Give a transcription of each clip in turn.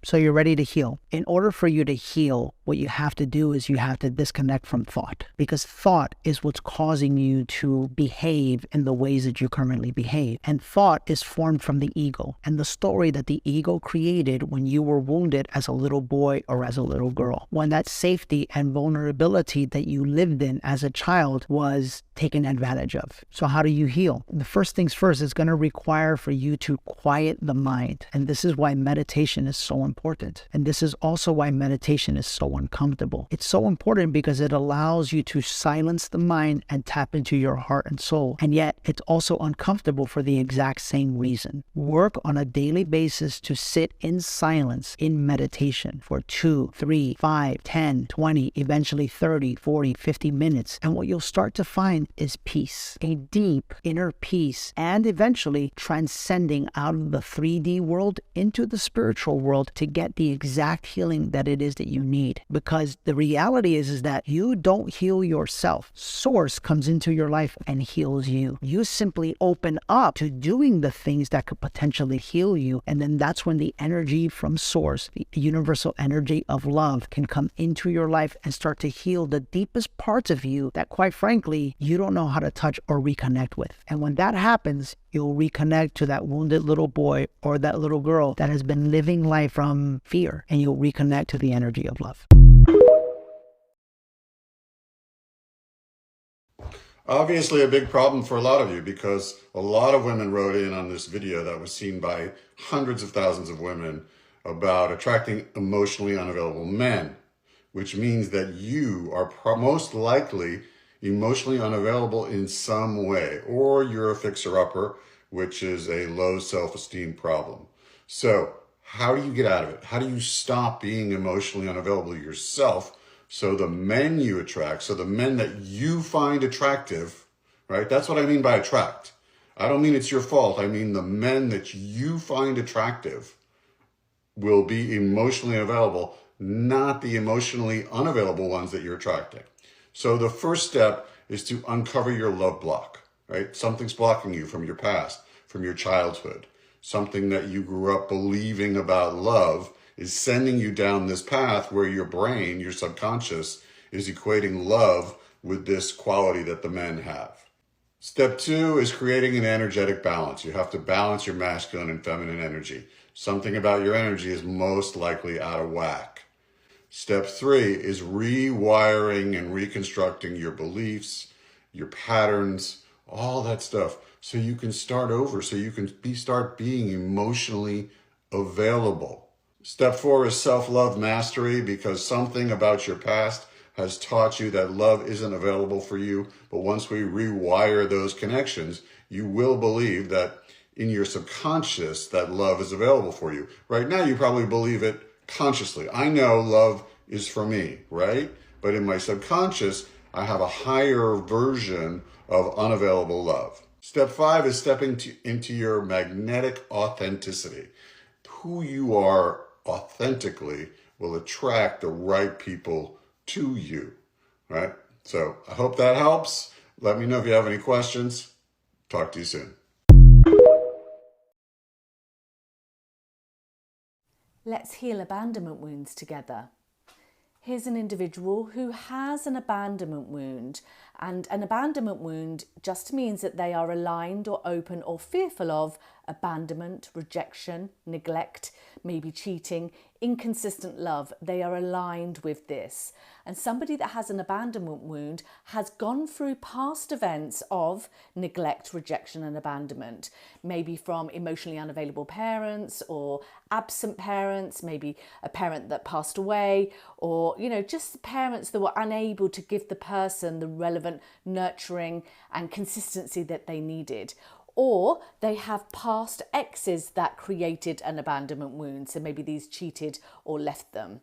So you're ready to heal. In order for you to heal, what you have to do is you have to disconnect from thought, because thought is what's causing you to behave in the ways that you currently behave. And thought is formed from the ego and the story that the ego created when you were wounded as a little boy or as a little girl, when that safety and vulnerability that you lived in as a child was taken advantage of. So how do you heal? The first things first, is going to require for you to quiet the mind. And this is why meditation is so important. And this is also why meditation is so uncomfortable. It's so important because it allows you to silence the mind and tap into your heart and soul. And yet it's also uncomfortable for the exact same reason. Work on a daily basis to sit in silence in meditation for 2, 3, 5, 10, 20, eventually 30, 40, 50 minutes. And what you'll start to find is peace, a deep inner peace, and eventually transcending out of the 3D world into the spiritual world to get the exact healing that it is that you need. Because the reality is that you don't heal yourself. Source comes into your life and heals you. You simply open up to doing the things that could potentially heal you. And then that's when the energy from source, the universal energy of love, can come into your life and start to heal the deepest parts of you that, quite frankly, you don't know how to touch or reconnect with. And when that happens, you'll reconnect to that wounded little boy or that little girl that has been living life from fear, and you'll reconnect to the energy of love. Obviously a big problem for a lot of you, because a lot of women wrote in on this video that was seen by hundreds of thousands of women about attracting emotionally unavailable men, which means that you are most likely emotionally unavailable in some way, or you're a fixer-upper, which is a low self-esteem problem. So how do you get out of it? How do you stop being emotionally unavailable yourself, so the men you attract, so the men that you find attractive, right? That's what I mean by attract. I don't mean it's your fault. I mean the men that you find attractive will be emotionally available, not the emotionally unavailable ones that you're attracting. So the first step is to uncover your love block, right? Something's blocking you from your past, from your childhood. Something that you grew up believing about love is sending you down this path where your brain, your subconscious, is equating love with this quality that the men have. Step 2 is creating an energetic balance. You have to balance your masculine and feminine energy. Something about your energy is most likely out of whack. Step 3 is rewiring and reconstructing your beliefs, your patterns, all that stuff, so you can start over, so you can start being emotionally available. Step 4 is self-love mastery, because something about your past has taught you that love isn't available for you. But once we rewire those connections, you will believe that in your subconscious that love is available for you. Right now, you probably believe it consciously. I know love is for me, right? But in my subconscious, I have a higher version of unavailable love. Step 5 is stepping into your magnetic authenticity. Who you are authentically will attract the right people to you, right? So I hope that helps. Let me know if you have any questions. Talk to you soon. Let's heal abandonment wounds together. Here's an individual who has an abandonment wound, and an abandonment wound just means that they are aligned or open or fearful of abandonment, rejection, neglect, maybe cheating, inconsistent love. They are aligned with this. And somebody that has an abandonment wound has gone through past events of neglect, rejection and abandonment, maybe from emotionally unavailable parents or absent parents, maybe a parent that passed away, or just parents that were unable to give the person the relevant nurturing and consistency that they needed. Or they have past exes that created an abandonment wound. So maybe these cheated or left them.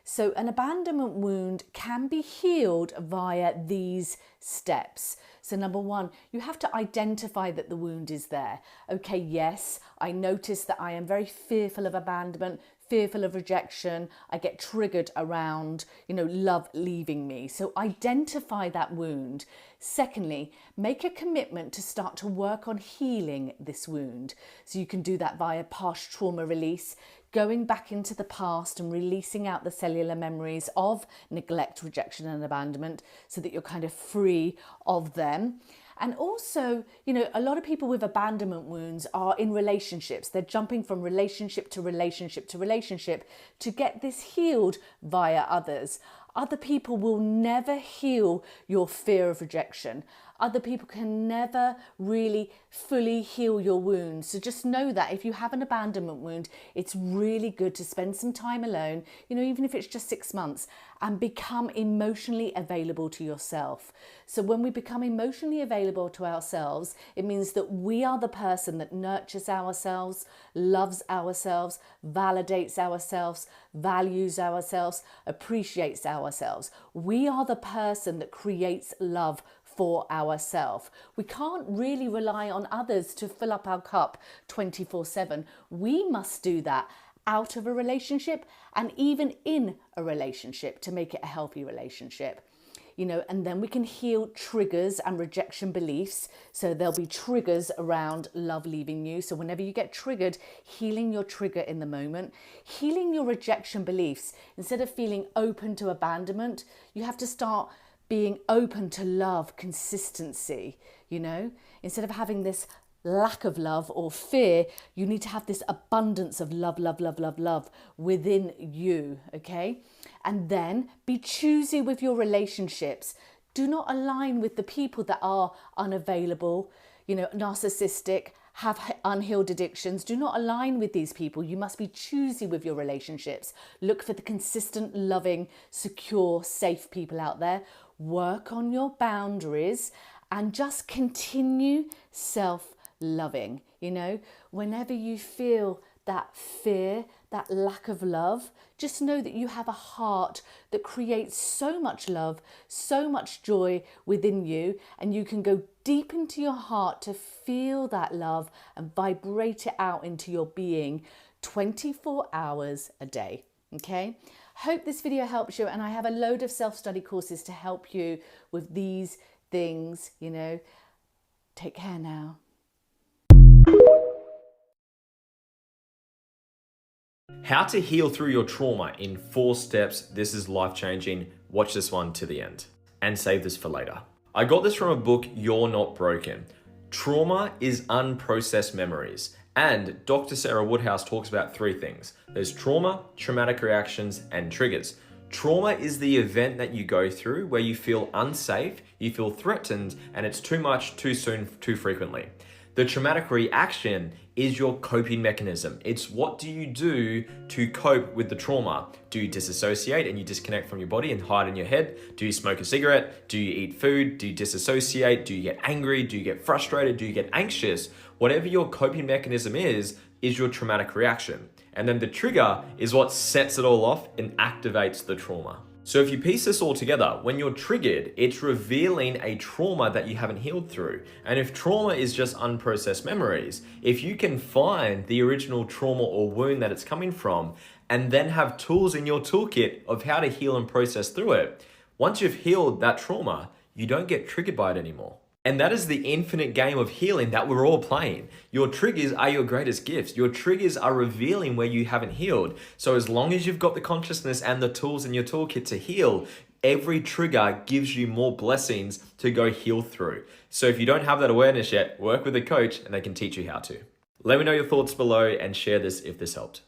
So an abandonment wound can be healed via these steps. So number 1, you have to identify that the wound is there. Okay, yes, I notice that I am very fearful of abandonment, fearful of rejection. I get triggered around, love leaving me. So identify that wound. Secondly, make a commitment to start to work on healing this wound. So you can do that via past trauma release. going back into the past and releasing out the cellular memories of neglect, rejection and abandonment so that you're kind of free of them. And also, a lot of people with abandonment wounds are in relationships. They're jumping from relationship to relationship to relationship to get this healed via others. Other people will never heal your fear of rejection. Other people can never really fully heal your wounds. So just know that if you have an abandonment wound, it's really good to spend some time alone, even if it's just 6 months, and become emotionally available to yourself. So when we become emotionally available to ourselves, it means that we are the person that nurtures ourselves, loves ourselves, validates ourselves, values ourselves, appreciates ourselves. We are the person that creates love for ourselves. We can't really rely on others to fill up our cup 24/7. We must do that out of a relationship and even in a relationship to make it a healthy relationship. And then we can heal triggers and rejection beliefs. So there'll be triggers around love leaving you. So whenever you get triggered, healing your trigger in the moment, healing your rejection beliefs. Instead of feeling open to abandonment, you have to start being open to love, consistency, Instead of having this lack of love or fear, you need to have this abundance of love, love, love, love, love within you, okay? And then be choosy with your relationships. Do not align with the people that are unavailable, narcissistic, have unhealed addictions. Do not align with these people. You must be choosy with your relationships. Look for the consistent, loving, secure, safe people out there. Work on your boundaries and just continue self-loving. Whenever you feel that fear, that lack of love, just know that you have a heart that creates so much love, so much joy within you, and you can go deep into your heart to feel that love and vibrate it out into your being 24 hours a day. Okay? Hope this video helps you, and I have a load of self-study courses to help you with these things, Take care now. How to heal through your trauma in 4 steps. This is life-changing. Watch this one to the end and save this for later. I got this from a book, You're Not Broken. Trauma is unprocessed memories. And Dr. Sarah Woodhouse talks about 3 things. There's trauma, traumatic reactions, and triggers. Trauma is the event that you go through where you feel unsafe, you feel threatened, and it's too much, too soon, too frequently. The traumatic reaction is your coping mechanism. It's what do you do to cope with the trauma? Do you disassociate and you disconnect from your body and hide in your head? Do you smoke a cigarette? Do you eat food? Do you disassociate? Do you get angry? Do you get frustrated? Do you get anxious? Whatever your coping mechanism is your traumatic reaction. And then the trigger is what sets it all off and activates the trauma. So if you piece this all together, when you're triggered, it's revealing a trauma that you haven't healed through. And if trauma is just unprocessed memories, if you can find the original trauma or wound that it's coming from, and then have tools in your toolkit of how to heal and process through it, once you've healed that trauma, you don't get triggered by it anymore. And that is the infinite game of healing that we're all playing. Your triggers are your greatest gifts. Your triggers are revealing where you haven't healed. So as long as you've got the consciousness and the tools in your toolkit to heal, every trigger gives you more blessings to go heal through. So if you don't have that awareness yet, work with a coach and they can teach you how to. Let me know your thoughts below and share this if this helped.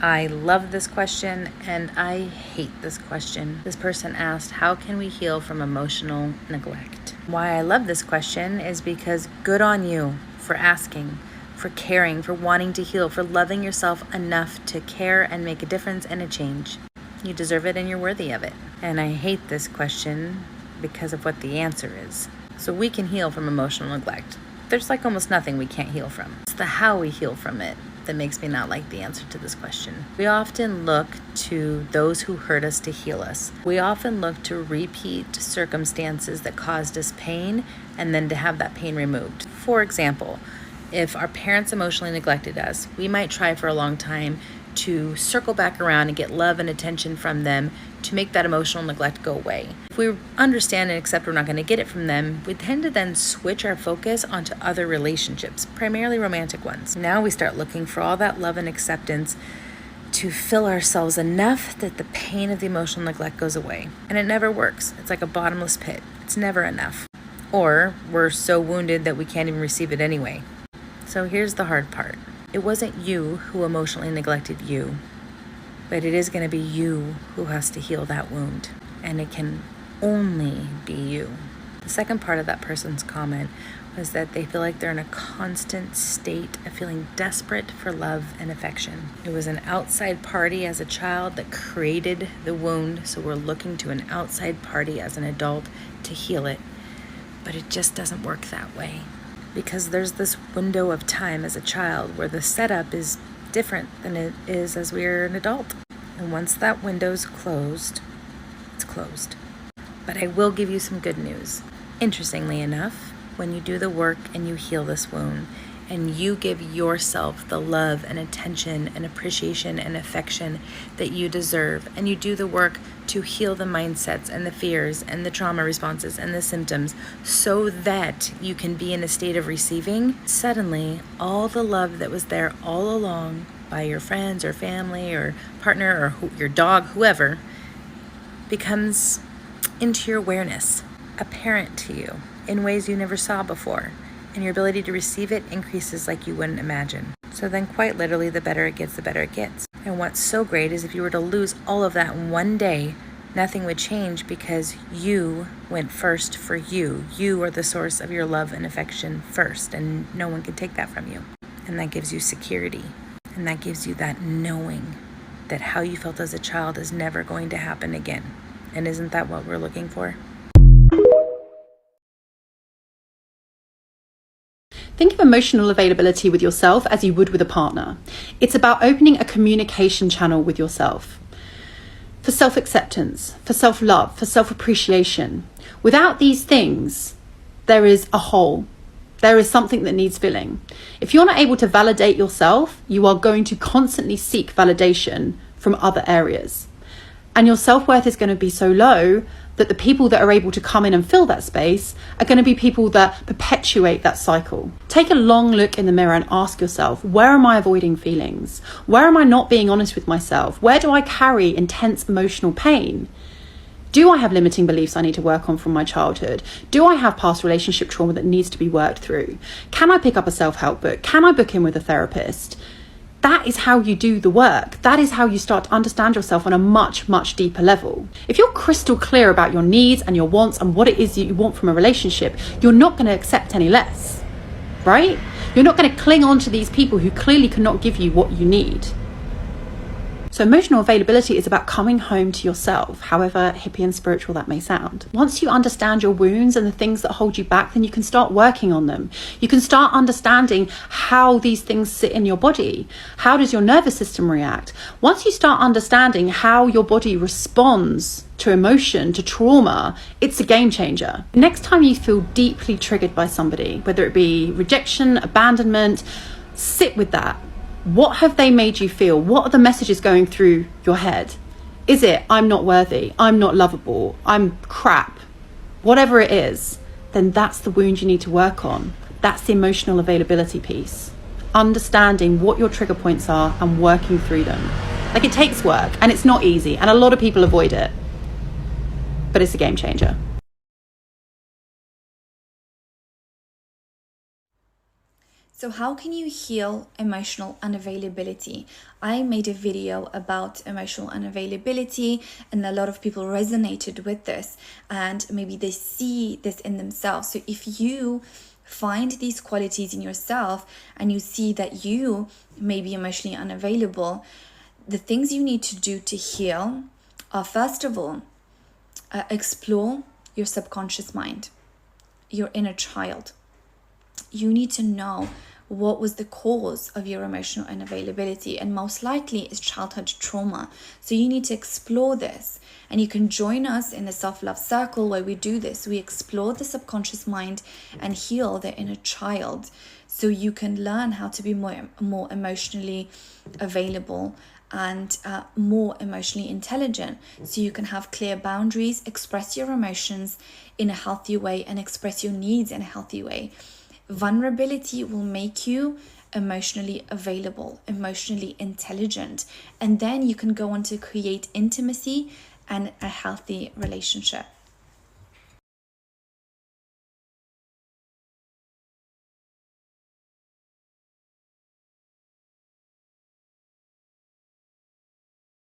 I love this question and I hate this question. This person asked, how can we heal from emotional neglect? Why I love this question is because good on you for asking, for caring, for wanting to heal, for loving yourself enough to care and make a difference and a change. You deserve it and you're worthy of it. And I hate this question because of what the answer is. So we can heal from emotional neglect. There's like almost nothing we can't heal from. It's the how we heal from it that makes me not like the answer to this question. We often look to those who hurt us to heal us. We often look to repeat circumstances that caused us pain and then to have that pain removed. For example, if our parents emotionally neglected us, we might try for a long time to circle back around and get love and attention from them to make that emotional neglect go away. If we understand and accept we're not going to get it from them, we tend to then switch our focus onto other relationships, primarily romantic ones. Now we start looking for all that love and acceptance to fill ourselves enough that the pain of the emotional neglect goes away. And it never works. It's like a bottomless pit. It's never enough. Or we're so wounded that we can't even receive it anyway. So here's the hard part. It wasn't you who emotionally neglected you, but it is going to be you who has to heal that wound. And it can only be you. The second part of that person's comment was that they feel like they're in a constant state of feeling desperate for love and affection. It was an outside party as a child that created the wound, so we're looking to an outside party as an adult to heal it. But it just doesn't work that way, because there's this window of time as a child where the setup is different than it is as we're an adult. And once that window's closed, it's closed. But I will give you some good news. Interestingly enough, when you do the work and you heal this wound and you give yourself the love and attention and appreciation and affection that you deserve, and you do the work to heal the mindsets and the fears and the trauma responses and the symptoms so that you can be in a state of receiving, suddenly all the love that was there all along by your friends or family or partner or your dog, whoever, becomes into your awareness, apparent to you in ways you never saw before, and your ability to receive it increases like you wouldn't imagine. So then quite literally, the better it gets, the better it gets. And what's so great is if you were to lose all of that in one day, nothing would change, because you went first for you. You are the source of your love and affection first, and no one can take that from you. And that gives you security, and that gives you that knowing that how you felt as a child is never going to happen again. And isn't that what we're looking for? Think of emotional availability with yourself as you would with a partner. It's about opening a communication channel with yourself for self-acceptance, for self-love, for self-appreciation. Without these things, there is a hole. There is something that needs filling. If you're not able to validate yourself, you are going to constantly seek validation from other areas. And your self-worth is going to be so low that the people that are able to come in and fill that space are going to be people that perpetuate that cycle. Take a long look in the mirror and ask yourself, where am I avoiding feelings? Where am I not being honest with myself? Where do I carry intense emotional pain? Do I have limiting beliefs I need to work on from my childhood? Do I have past relationship trauma that needs to be worked through? Can I pick up a self-help book? Can I book in with a therapist? That is how you do the work. That is how you start to understand yourself on a much, much deeper level. If you're crystal clear about your needs and your wants and what it is that you want from a relationship, you're not going to accept any less, right? You're not going to cling on to these people who clearly cannot give you what you need. So emotional availability is about coming home to yourself, however hippie and spiritual that may sound. Once you understand your wounds and the things that hold you back, then you can start working on them. You can start understanding how these things sit in your body. How does your nervous system react? Once you start understanding how your body responds to emotion, to trauma, it's a game changer. Next time you feel deeply triggered by somebody, whether it be rejection, abandonment, sit with that. What have they made you feel? What are the messages going through your head? Is it, I'm not worthy, I'm not lovable, I'm crap? Whatever it is, then that's the wound you need to work on. That's the emotional availability piece. Understanding what your trigger points are and working through them. Like, it takes work and it's not easy, and a lot of people avoid it, but it's a game changer. So how can you heal emotional unavailability? I made a video about emotional unavailability, and a lot of people resonated with this, and maybe they see this in themselves. So if you find these qualities in yourself and you see that you may be emotionally unavailable, the things you need to do to heal are, first of all, explore your subconscious mind, your inner child. You need to know what was the cause of your emotional unavailability, and most likely it's childhood trauma. So you need to explore this, and you can join us in the self-love circle where we do this. We explore the subconscious mind and heal the inner child, so you can learn how to be more emotionally available and more emotionally intelligent, so you can have clear boundaries, express your emotions in a healthy way, and express your needs in a healthy way. Vulnerability will make you emotionally available, emotionally intelligent, and then you can go on to create intimacy and a healthy relationship.